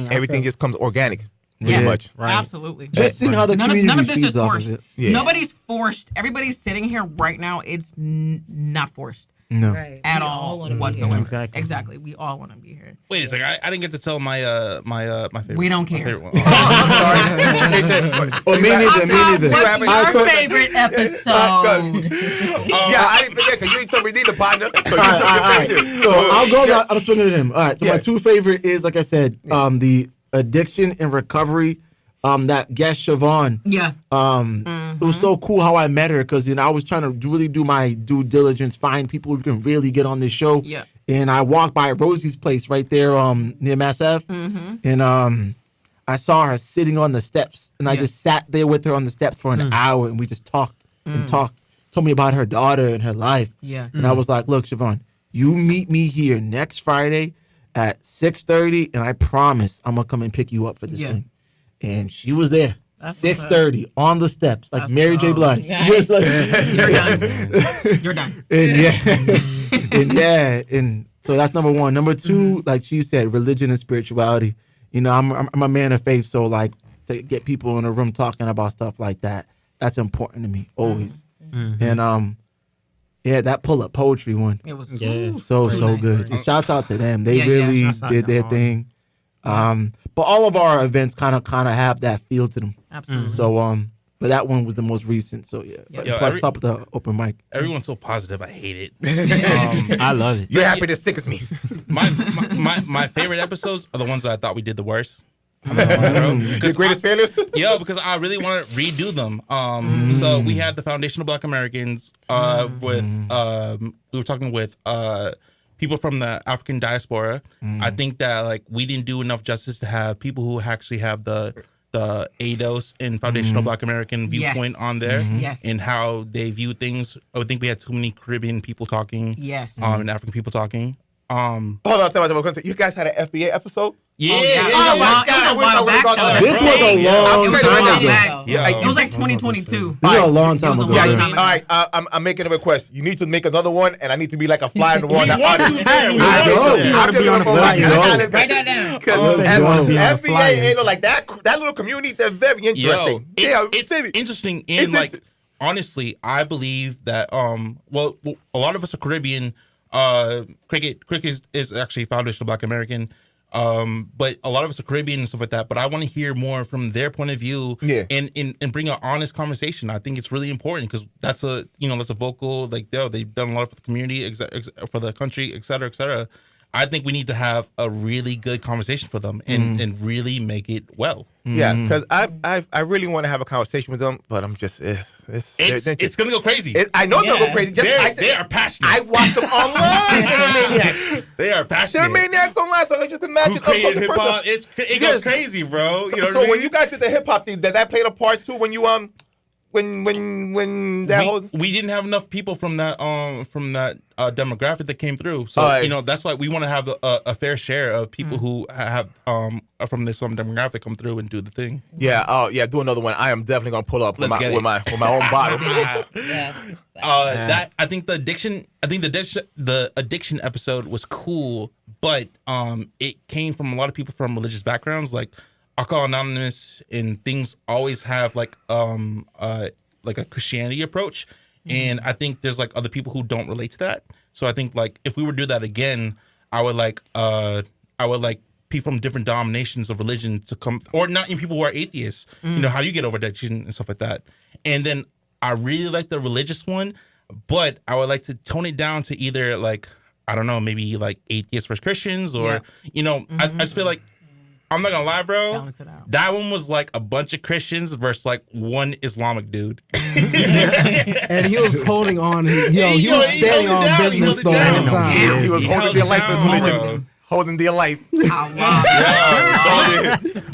Everything just comes organic. Pretty Yeah. much. Right. Absolutely. Just seeing how the community none of this feeds is off forced. of it. Yeah. Nobody's forced. Everybody's sitting here right now. It's not forced No. Right. at We all wanna be whatsoever. here. Exactly. We all want to be here. Wait a second, I didn't get to tell my favorite. We don't my care. favorite one. Oh, me neither. What's happened? your favorite episode? Yeah, I didn't forget because you ain't told me neither, partner. So you All right. took your favorite. So I'll go. I'm swinging it in. All right. So Yeah. my two favorite is, like I said, the addiction and recovery. That guest Siobhan. Yeah. It was so cool how I met her, because I was trying to really do my due diligence, find people who can really get on this show. Yeah. And I walked by Rosie's place right there, near Mass Ave, and I saw her sitting on the steps, and I just sat there with her on the steps for an hour, and we just talked and talked. Told me about her daughter and her life. Yeah. And I was like, look, Siobhan, you meet me here next Friday at 6:30, and I promise I'm gonna come and pick you up for this thing. And she was there. 6:30 on the steps, like That's Mary J. dope. Blige. Nice. Just like, You're done. You're done. and so that's number one. Number two, like she said, religion and spirituality. I'm a man of faith, so like to get people in a room talking about stuff like that, that's important to me always. And that pull-up poetry one, It was so nice. good. Just shouts out to them. They Yeah, really shouts out did to their them. thing. But all of our events kind of have that feel to them. Absolutely. So but that one was the most recent. So yeah. Yo, Plus top of the open mic. Everyone's so positive. I hate it. I love it. You're happy to sick as me. My favorite episodes are the ones that I thought we did the worst. Your greatest failures? Yeah, because I really want to redo them. So we had the Foundation of Black Americans with we were talking with people from the African diaspora. I think that like we didn't do enough justice to have people who actually have the ADOS and Foundational Black American viewpoint on there, Yes. and how they view things. I think we had too many Caribbean people talking, Yes. and African people talking. Hold on, tell me. You guys had an FBA episode? Yeah, Oh, yeah. Oh, my It was God. a while back, though. This was a long It was a time while ago. back. Yeah. It was like 2022. This is a long time It was a ago. long Yeah, time all right. I'm making a request. You need to make another one, and I need to be like a fly on the wall. We want to there. We I want know. to there. I'm just gonna fly. Write that down. Because be on FBA ain't like that little community. They're very interesting. It's interesting, and like honestly, I believe that well, a lot of us are Caribbean. Cricket is actually Foundation of Black American. But a lot of us are Caribbean and stuff like that. But I want to hear more from their point of view, and bring an honest conversation. I think it's really important because that's a vocal, like they've done a lot for the community, for the country, et cetera, et cetera. I think we need to have a really good conversation for them and really make it well. Yeah, because I really want to have a conversation with them, but I'm just It's gonna go crazy. I know they'll go crazy. They are passionate. I watch them online. They're maniacs. They are passionate. They're maniacs online, so I just imagine Who created hip hop? It goes crazy, bro. You know what I mean? When you guys did the hip hop thing, did that play a part too? When you when that whole? We didn't have enough people from that demographic that came through. So that's why we want to have a fair share of people who have are from this demographic come through and do the thing. Yeah. Oh yeah. Do another one. I am definitely gonna pull up with my own bottle. Yeah. I think the addiction episode was cool, but it came from a lot of people from religious backgrounds, like Alcohol Anonymous, and things always have like a Christianity approach, and I think there's like other people who don't relate to that. So I think like if we were to do that again, I would like people from different denominations of religion to come, or not even people who are atheists. You know, how do you get over addiction and stuff like that. And then I really like the religious one, but I would like to tone it down to either like, I don't know, maybe like atheists versus Christians, or you know, I just feel like, I'm not gonna lie, bro. Balance it out. That one was like a bunch of Christians versus like one Islamic dude. And he was holding on. He was standing on business the whole time. He was holding their life as religion. Holding their life. But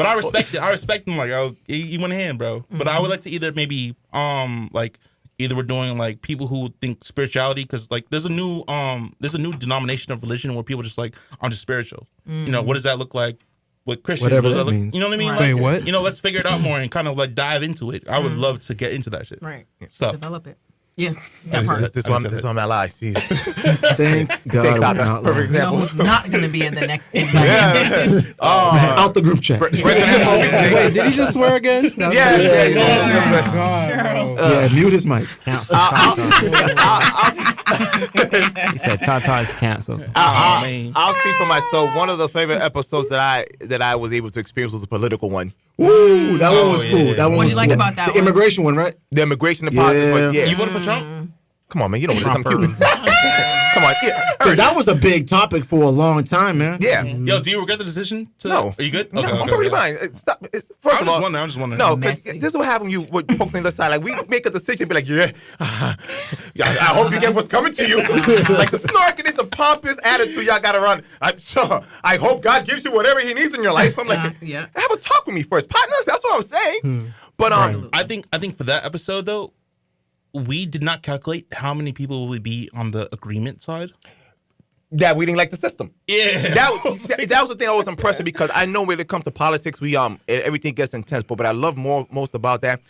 I respect it. I respect him. Like, he went ahead, bro. But I would like to either maybe like either we're doing like people who think spirituality, because like there's a new denomination of religion where people just like, I'm just spiritual. You know, what does that look like? With Christians, whatever that means. You know what I mean? Right. Like, Wait, what? You know, let's figure it out more and kind of like dive into it. I would love to get into that shit. Right. Stuff. Develop it. Yeah. That part. This one I'm not lying. Jeez. Thank God. Thanks, we're Doctor. not Perfect lying. You know example. who's not going to be in the next invite? Yeah. Out the group chat. Wait, did he just swear again? Yeah. God, bro. Yeah, mute his mic. He said Tata is canceled. I'll speak for myself. One of the favorite episodes that I was able to experience was a political one. Ooh, that one was cool. yeah. That one What'd was you like cool. about that The one? immigration one, right? The immigration deposits, but yeah. You voted for Trump? Come on, man. You don't want to come Cuban. Come on. Yeah. Because that was a big topic for a long time, man. Yeah. Yo, do you regret the decision? No. Are you good? No, I'm perfectly fine. Stop. First of all, I'm just wondering. no, because Messy. this is what happens with folks on the side. Like, we make a decision, be like, yeah, I hope you get what's coming to you. Like, the snarking is the pompous attitude y'all got to run. I hope God gives you whatever he needs in your life. I'm like, Yeah. have a talk with me first. Partners, that's what I'm saying. But I think for that episode though, we did not calculate how many people would be on the agreement side. that we didn't like the system. Yeah. That was the thing I was impressed with, because I know when it comes to politics, everything gets intense. But what I love most about that,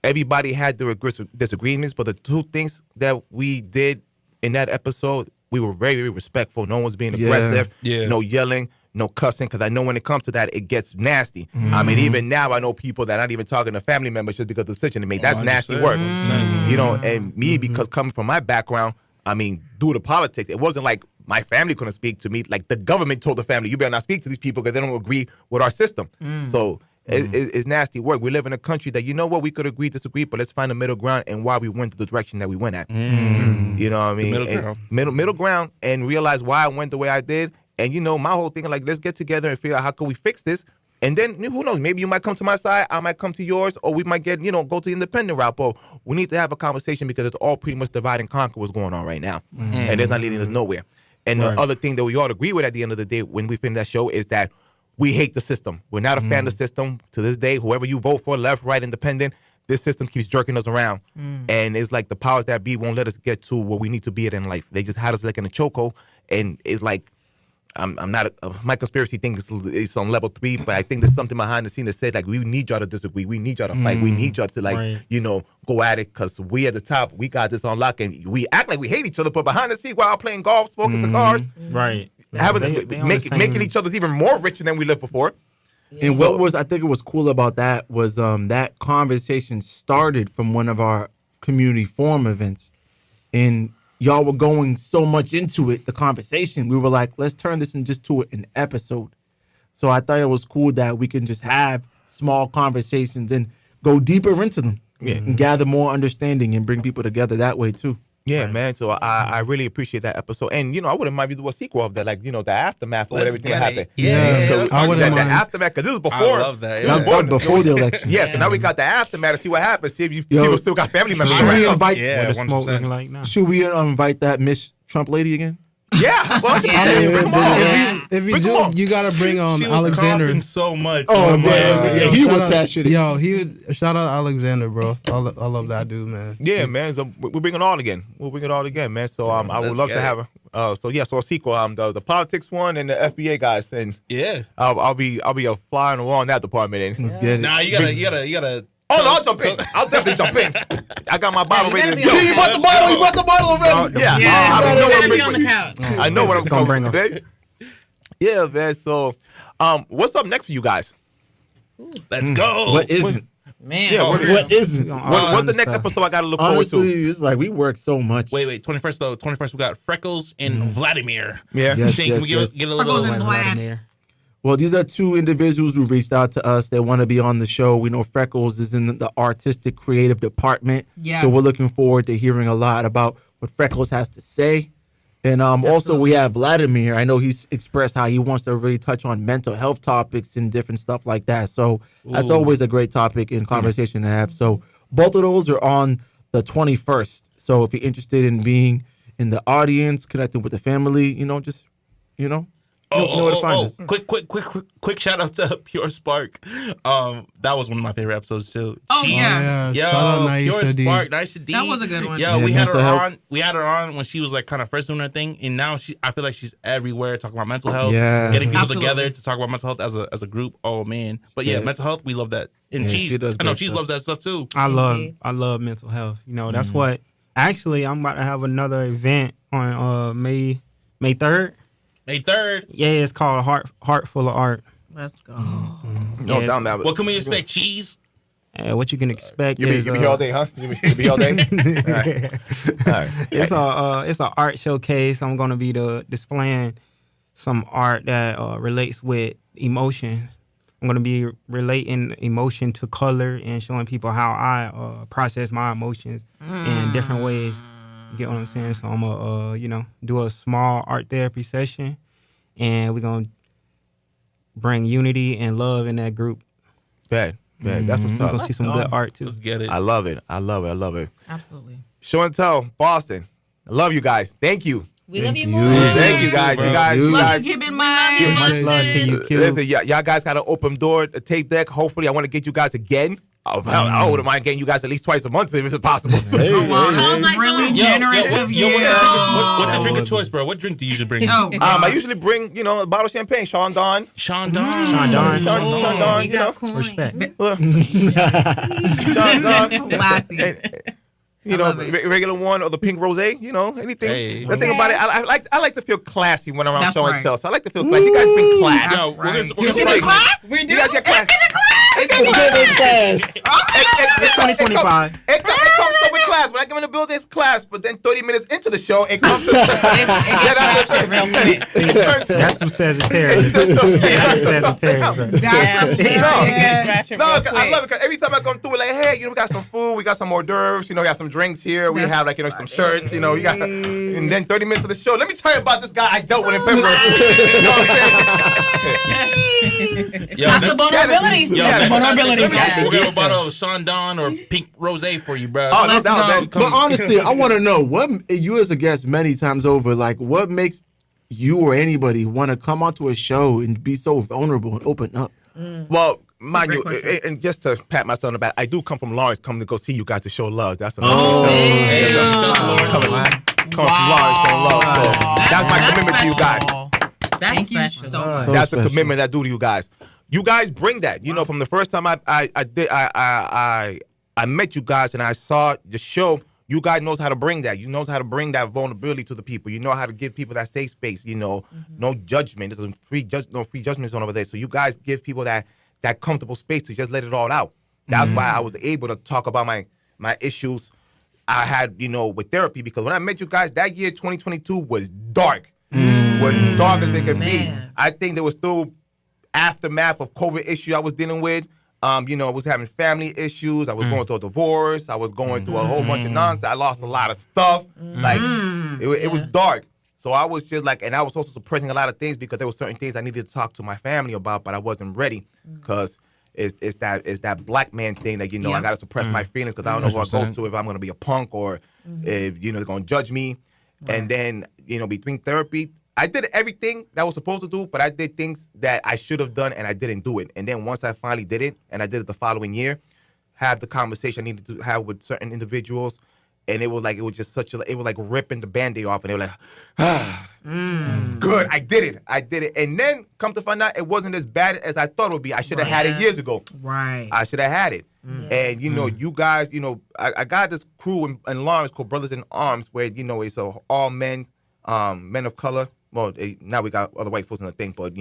everybody had their disagreements, but the two things that we did in that episode, we were very, very respectful. No one was being aggressive. Yeah. No yelling. No cussing, because I know when it comes to that, it gets nasty. I mean, even now, I know people that aren't even talking to family members just because of the decision they made. That's nasty work. You know, and me, because coming from my background, I mean, due to politics, it wasn't like my family couldn't speak to me. Like, the government told the family, you better not speak to these people because they don't agree with our system. So it's nasty work. We live in a country that, you know what, we could agree, disagree, but let's find a middle ground and why we went the direction that we went at. You know what I mean? Middle ground, and realize why I went the way I did. And, you know, my whole thing, like, let's get together and figure out how can we fix this. And then, who knows, maybe you might come to my side, I might come to yours, or we might go to the independent route. But we need to have a conversation, because it's all pretty much divide and conquer what's going on right now. And it's not leading us nowhere. And the other thing that we all agree with at the end of the day when we finish that show is that we hate the system. We're not a fan of the system. To this day, whoever you vote for, left, right, independent, this system keeps jerking us around. And it's like the powers that be won't let us get to where we need to be at in life. They just had us like in a chokehold, and it's like, I'm not my conspiracy thing is on level 3, but I think there's something behind the scene that says, like, we need y'all to disagree, we need y'all to fight, we need y'all to go at it, because we at the top, we got this on lock, and we act like we hate each other, but behind the scenes we're out playing golf, smoking cigars, Right. making each other's even more richer than we lived before. And what was, I think it was cool about that was that conversation started from one of our community forum events, and y'all were going so much into it, the conversation. We were like, let's turn this into an episode. So I thought it was cool that we can just have small conversations and go deeper into them and gather more understanding and bring people together that way too. Yeah, man. So I really appreciate that episode. And, I wouldn't mind if we do a sequel of that, like, the aftermath of everything that happened. Yeah. I wouldn't The mind. aftermath, because this was before. I love that. That was before the election. Yeah, so now we got the aftermath to see what happens. See if people still got family members Should we around. invite? Yeah, What the smoke 100%. looking like now? Should we invite that Miss Trump lady again? Yeah, well, If you do, you gotta bring She was Alexander. coughing so much. Oh, man. Yeah, he shout was out- passionate. Yo, he was. Shout out Alexander, bro. I love that dude, man. Yeah, man. So we'll bring it all again. We'll bring it all again, man. So I would let's love to get have a. So a sequel. The politics one and the FBA guys, and Yeah. I'll be a fly on the wall in that department. And Let's get it. Nah, you gotta. oh no, I'll jump in. I'll definitely jump in. I got my bottle you ready gotta to be go. on You brought the bottle. You brought the bottle already. Yeah, Yeah, I you know what gotta I'm be on the bringing. couch. I know what I'm Gonna going bring to bring. Yeah, man. So, what's up next for you guys? Let's go. What isn't? Man. Yeah, What isn't? What's the next episode I got to look forward Honestly, to? it's like we work so much. Wait. 21st though. 21st we got Freckles and Vladimir. Yeah. Yes, Shane, can we yes. get a Freckles little? and Vlad. Vladimir. Well, these are two individuals who reached out to us. They want to be on the show. We know Freckles is in the artistic creative department. Yeah. So we're looking forward to hearing a lot about what Freckles has to say. And also we have Vladimir. I know he's expressed how he wants to really touch on mental health topics and different stuff like that. So that's always a great topic and conversation to have. So both of those are on the 21st. So if you're interested in being in the audience, connecting with the family, you know where to find us. Quick shout out to Pure Spark. That was one of my favorite episodes too. Oh, yeah. Yo, Shout out Pure Naisha D. Spark, Naisha D. That was a good one. Yo, Yeah, we had her mental health. on. We had her on when she was like kind of first doing her thing, and now I feel like she's everywhere talking about mental health. Yeah. Getting people Absolutely. together to talk about mental health as a group. Oh man, but yeah, Yeah. mental health, we love that. And Yeah, Cheese, she does I know great Cheese stuff. loves that stuff too. I love mental health. You know, that's what. Actually, I'm about to have another event on May 3rd. May 3rd. Yeah, it's called Heart Full of Art. Let's go. No, Yeah. down that. What can we expect? Cheese. What you can expect You is be here all day, huh? You be here all day? All right. it's a art showcase. I'm gonna be displaying some art that relates with emotion. I'm gonna be relating emotion to color and showing people how I process my emotions in different ways. You get what I'm saying? So I'm gonna do a small art therapy session, and we're gonna bring unity and love in that group. Bad. That's what's We're up. gonna see some good art too. Let's get it. I love it. Absolutely. Show and tell, Boston. I love you guys. Thank you. We love you you. more. Thank you guys. You guys. Love you, Cuban Mic. Much love to you, Q. Listen, y'all guys got an open door, a tape deck. Hopefully, I want to get you guys again. I wouldn't mind getting you guys at least twice a month if it's possible. Wow, really generous of you. What's your drink of choice, bro? What drink do you usually bring? Oh, I usually bring, a bottle of champagne, Sean Don. Sean Don. Sean Don. Sean Don, You got coins. Respect. Sean Don. classy. And, love it. regular one or the pink rosé, anything. Hey. The thing about it, I like to feel classy when I'm around That's show and right. tell. So I like to feel classy. You guys bring class. Yo, Right. we're You gonna see the bring- class? We do. You guys get class. It's 2025. It comes so with class. When I come in the building, it's class. But then 30 minutes into the show, it comes to Real quick. That's some Sagittarius. That's Sagittarius. Right? No, I love it because every time I come through, we're like, hey, we got some food, we got some hors d'oeuvres, we got some drinks here, we have some shirts, we got, and then 30 minutes of the show. Let me tell you about this guy I dealt with in February. You know what I'm saying? Yo, That's the vulnerability. Yo, That's the vulnerability. we're gonna have a bottle of Sean Don or pink rosé for you, bro. Oh, no Let's doubt, go. man. But honestly, I want to know what you as a guest many times over, like what makes you or anybody want to come onto a show and be so vulnerable and open up? Well, mind you, Great question. and just to pat myself on the back, I do come from Lawrence, come to go see you guys to show love. That's another Hey, thing. shout out to Lawrence. Coming from Lawrence, showing love. So that's my commitment to you guys. Thank you special. so much. So That's the special. commitment I do to you guys. You guys bring that. From the first time I met you guys and I saw the show, you guys knows how to bring that. You knows how to bring that vulnerability to the people. You know how to give people that safe space. No judgment. There's no free judgment zone over there. So you guys give people that comfortable space to just let it all out. That's why I was able to talk about my issues I had, with therapy. Because when I met you guys, that year 2022 was dark. Was dark as it could be. I think there was still aftermath of COVID issue I was dealing with. I was having family issues. I was going through a divorce. I was going through a whole bunch of nonsense. I lost a lot of stuff. Like, it was dark. So I was just like, and I was also suppressing a lot of things because there were certain things I needed to talk to my family about, but I wasn't ready because it's that black man thing that, I got to suppress my feelings because I don't know who I go to, if I'm going to be a punk or if, they're going to judge me. And then, between therapy, I did everything that I was supposed to do, but I did things that I should have done and I didn't do it. And then once I finally did it, and I did it the following year, have the conversation I needed to have with certain individuals, and it was just it was like ripping the Band-Aid off, and they were like, good, I did it. And then come to find out, it wasn't as bad as I thought it would be. I should have had it years ago. Right. I should have had it. And, you guys, I got this crew in Lawrence called Brothers in Arms, where, it's all men, men of color. Well, now we got other white folks in the thing, but,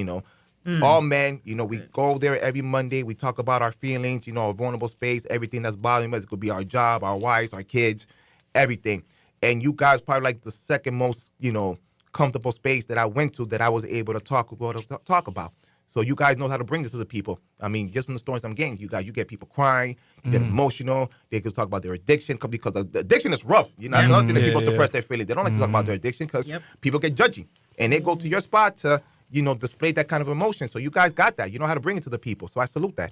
all men, we go there every Monday. We talk about our feelings, our vulnerable space, everything that's bothering us. It could be our job, our wives, our kids, everything. And you guys probably like the second most, comfortable space that I went to that I was able to talk about. So you guys know how to bring this to the people. I mean, just from the stories I'm getting, you get people crying, you get emotional. They can talk about their addiction because the addiction is rough. That's another thing that people suppress their feelings. They don't like to talk about their addiction because people get judgy. And they go to your spot to, display that kind of emotion. So you guys got that. You know how to bring it to the people. So I salute that.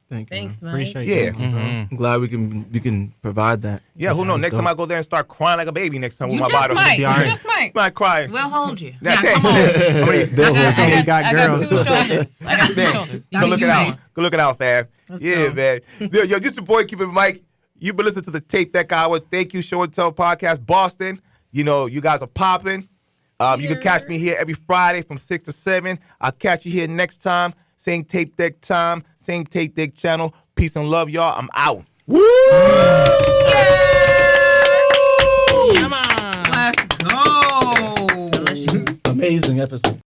Thank you. Thanks, Mike. Appreciate Yeah. you. I'm glad we can provide that. Yeah, who knows? Next time I go there and start crying like a baby next time with You my just bottle. might. be all You right. just might. I'm not crying. We'll hold you. Yeah, Yeah, thanks. come on. We got I girls. got two shoulders. I got two Damn. shoulders. Go look it out. Nice. Go look it out, fam. Yeah, go. man. Yo, this your boy, Cuban Mic. You've been listening to the Tape Deck Hour. Thank you, Show and Tell Podcast, Boston. You guys are popping. You can catch me here every Friday from 6 to 7. I'll catch you here next time. Same Tape Deck time, same Tape Deck channel. Peace and love, y'all. I'm out. Woo! Let's go. Amazing episode.